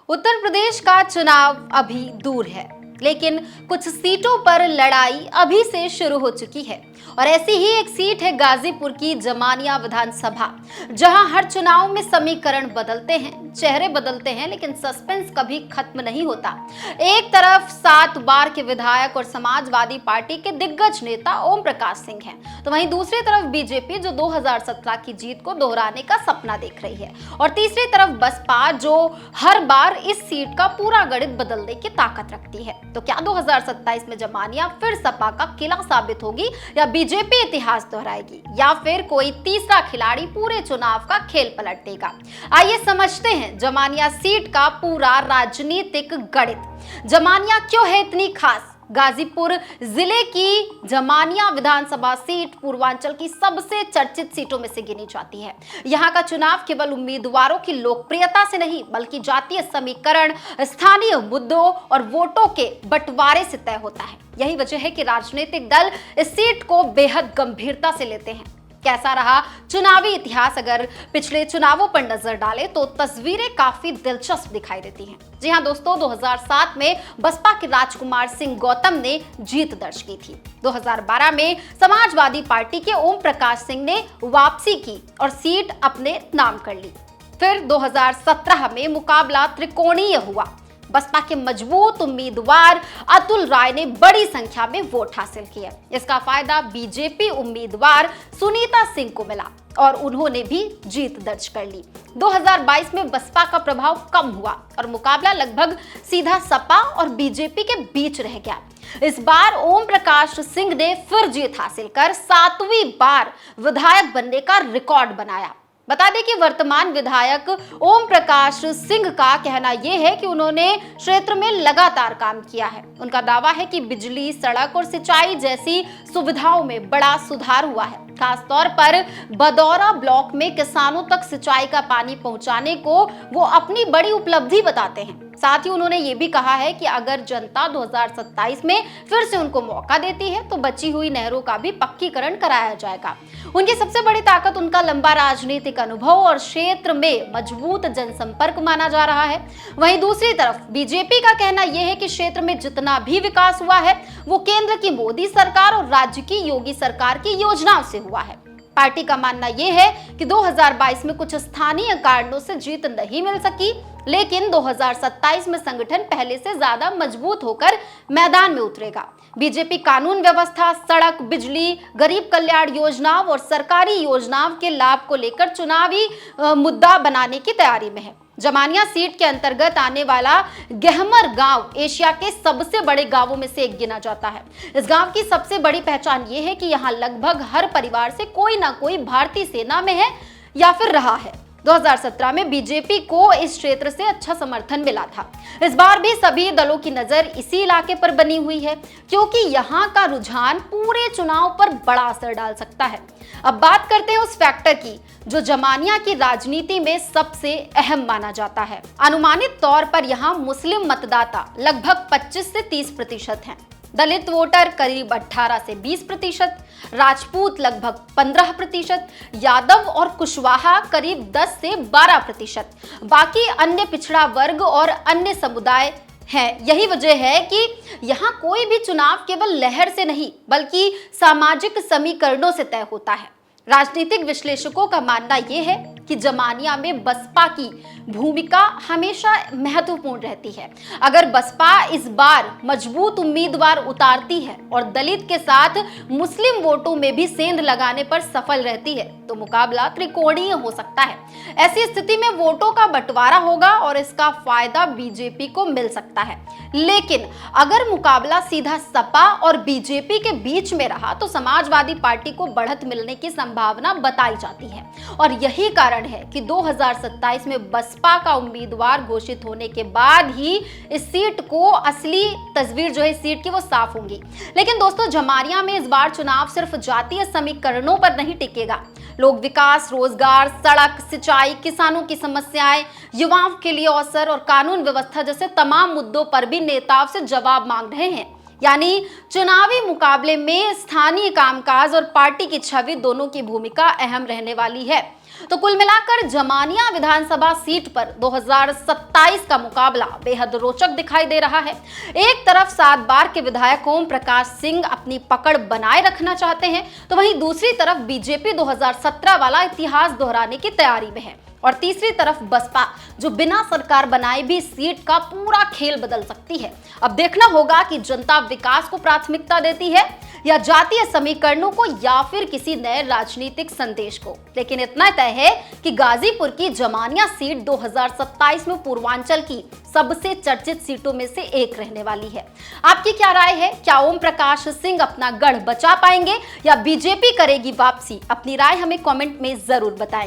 उत्तर प्रदेश का चुनाव अभी दूर है, लेकिन कुछ सीटों पर लड़ाई अभी से शुरू हो चुकी है। और ऐसी ही एक सीट है गाजीपुर की जमानिया विधानसभा, जहां हर चुनाव में समीकरण बदलते हैं, चेहरे बदलते हैं, लेकिन सस्पेंस कभी खत्म नहीं होता। एक तरफ 7 बार के विधायक और समाजवादी पार्टी के दिग्गज नेता ओम प्रकाश सिंह हैं, तो वहीं दूसरी तरफ बीजेपी जो 2017 की जीत को दोहराने का सपना देख रही है, और तीसरी तरफ बसपा जो हर बार इस सीट का पूरा गणित बदलने की ताकत रखती है। तो क्या 2027 में जमानिया फिर सपा का किला साबित होगी, या बीजेपी इतिहास दोहराएगी, या फिर कोई तीसरा खिलाड़ी पूरे चुनाव का खेल पलट देगा? आइए समझते हैं जमानिया सीट का पूरा राजनीतिक गणित। जमानिया क्यों है इतनी खास? गाजीपुर जिले की जमानिया विधानसभा सीट पूर्वांचल की सबसे चर्चित सीटों में से गिनी जाती है। यहाँ का चुनाव केवल उम्मीदवारों की लोकप्रियता से नहीं, बल्कि जातीय समीकरण, स्थानीय मुद्दों और वोटों के बंटवारे से तय होता है। यही वजह है कि राजनीतिक दल इस सीट को बेहद गंभीरता से लेते हैं। कैसा रहा चुनावी इतिहास? अगर पिछले चुनावों पर नजर डालें तो तस्वीरें काफी दिलचस्प दिखाई देती हैं। जी हां दोस्तों, 2007 में बसपा के राजकुमार सिंह गौतम ने जीत दर्ज की थी। 2012 में समाजवादी पार्टी के ओम प्रकाश सिंह ने वापसी की और सीट अपने नाम कर ली। फिर 2017 में मुकाबला त्रिकोणीय हुआ। बसपा के मजबूत उम्मीदवार अतुल राय ने बड़ी संख्या में वोट हासिल किए। इसका फायदा बीजेपी उम्मीदवार सुनीता सिंह को मिला और उन्होंने भी जीत दर्ज कर ली। 2022 में बसपा का प्रभाव कम हुआ और मुकाबला लगभग सीधा सपा और बीजेपी के बीच रह गया। इस बार ओम प्रकाश सिंह ने फिर जीत हासिल कर 7वीं बार विधायक बनने का रिकॉर्ड बनाया। बता दें कि वर्तमान विधायक ओम प्रकाश सिंह का कहना यह है कि उन्होंने क्षेत्र में लगातार काम किया है। उनका दावा है कि बिजली, सड़क और सिंचाई जैसी सुविधाओं में बड़ा सुधार हुआ है। खास तौर पर बदौरा ब्लॉक में किसानों तक सिंचाई का पानी पहुंचाने को वो अपनी बड़ी उपलब्धि बताते हैं। साथ ही उन्होंने ये भी कहा है कि अगर जनता 2027 में फिर से उनको मौका देती है तो बची हुई नहरों का भी पक्कीकरण कराया जाएगा। उनकी सबसे बड़ी ताकत उनका लंबा राजनीतिक अनुभव और क्षेत्र में मजबूत जनसंपर्क माना जा रहा है। वहीं दूसरी तरफ बीजेपी का कहना यह है कि क्षेत्र में जितना भी विकास हुआ है वो केंद्र की मोदी सरकार और राज्य की योगी सरकार की योजनाओं से हुआ है। पार्टी का मानना यह है कि 2022 में कुछ स्थानीय कारणों से जीत नहीं मिल सकी, लेकिन 2027 में संगठन पहले से ज्यादा मजबूत होकर मैदान में उतरेगा। बीजेपी कानून व्यवस्था, सड़क, बिजली, गरीब कल्याण योजनाओं और सरकारी योजनाओं के लाभ को लेकर चुनावी मुद्दा बनाने की तैयारी में है। जमानिया सीट के अंतर्गत आने वाला गहमर गांव एशिया के सबसे बड़े गांवों में से एक गिना जाता है। इस गांव की सबसे बड़ी पहचान ये है कि यहाँ लगभग हर परिवार से कोई ना कोई भारतीय सेना में है या फिर रहा है। 2017 में बीजेपी को इस क्षेत्र से अच्छा समर्थन मिला था। इस बार भी सभी दलों की नजर इसी इलाके पर बनी हुई है, क्योंकि यहाँ का रुझान पूरे चुनाव पर बड़ा असर डाल सकता है। अब बात करते हैं उस फैक्टर की जो जमानिया की राजनीति में सबसे अहम माना जाता है। अनुमानित तौर पर यहाँ मुस्लिम मतदाता लगभग 25 से 30% हैं। दलित वोटर करीब 18 से 20%, राजपूत लगभग 15%, यादव और कुशवाहा करीब 10 से 12%, बाकी अन्य पिछड़ा वर्ग और अन्य समुदाय हैं। यही वजह है कि यहाँ कोई भी चुनाव केवल लहर से नहीं बल्कि सामाजिक समीकरणों से तय होता है। राजनीतिक विश्लेषकों का मानना यह है कि जमानिया में बसपा की भूमिका हमेशा महत्वपूर्ण रहती है। अगर बसपा इस बार मजबूत उम्मीदवार उतारती है और दलित के साथ मुस्लिम वोटों में भी सेंध लगाने पर सफल रहती है तो मुकाबला त्रिकोणीय हो सकता है। ऐसी स्थिति में वोटों का बंटवारा होगा और इसका फायदा बीजेपी को मिल सकता है। लेकिन अगर मुकाबला सीधा सपा और बीजेपी के बीच में रहा तो समाजवादी पार्टी को बढ़त मिलने की संभावना बताई जाती है। और यही कारण है कि 2027 में बसपा का उम्मीदवार घोषित होने के बाद ही इस सीट को असली तस्वीर जो है सीट की वो साफ होंगी। लेकिन दोस्तों, जमानिया में इस बार चुनाव सिर्फ जातीय समीकरणों पर नहीं टिकेगा। लोग विकास, रोजगार, सड़क, सिंचाई, किसानों की समस्याएं, युवाओं के लिए अवसर और कानून व्यवस्था जैसे तमाम मुद्दों पर भी नेताओं से जवाब मांग रहे हैं। यानी चुनावी मुकाबले में स्थानीय कामकाज और पार्टी की छवि दोनों की भूमिका अहम रहने वाली है। तो कुल मिलाकर जमानिया विधानसभा सीट पर 2027 का मुकाबला बेहद रोचक दिखाई दे रहा है। एक तरफ 7 बार के विधायक ओम प्रकाश सिंह अपनी पकड़ बनाए रखना चाहते हैं, तो वहीं दूसरी तरफ बीजेपी 2017 वाला इतिहास दोहराने की तैयारी में है, और तीसरी तरफ बसपा जो बिना सरकार बनाए भी सीट का पूरा खेल बदल सकती है। अब देखना होगा कि जनता विकास को प्राथमिकता देती है या जातीय समीकरणों को या फिर किसी नए राजनीतिक संदेश को। लेकिन इतना तय है कि गाजीपुर की जमानिया सीट 2027 में पूर्वांचल की सबसे चर्चित सीटों में से एक रहने वाली है। आपकी क्या राय है? क्या ओम प्रकाश सिंह अपना गढ़ बचा पाएंगे या बीजेपी करेगी वापसी? अपनी राय हमें कमेंट में जरूर बताएं।